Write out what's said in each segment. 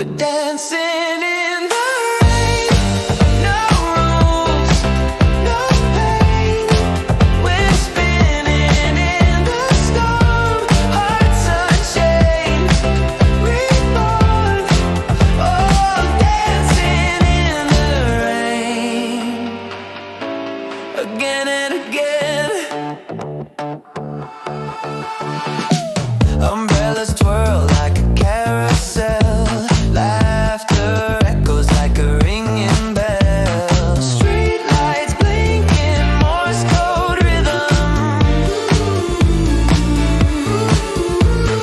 We're dancing in the rain. No rules, no pain. We're spinning in the storm. Hearts unchained, reborn. Oh, dancing in the rain. Again and again. Umbrellas twirl like a carousel. Laughter echoes like a ringing bell. Street lights blinking, Morse code rhythm.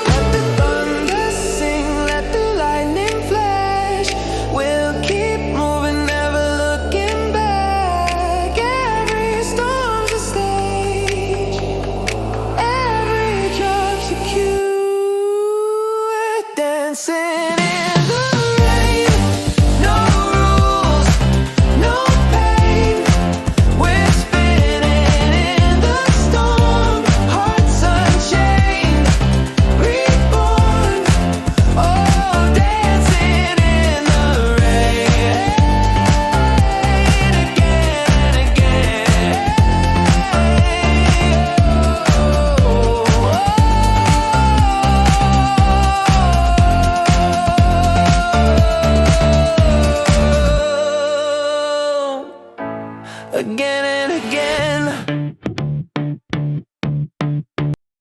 Let the thunder sing, let the lightning flash. We'll keep moving, never looking back. Every storm's a stage, every drop's a cue. We're dancing in the rain. No rules, no pain. We're spinning in the storm. Hearts unchained, reborn. Oh, dancing in the rain. Again and again. Again and again.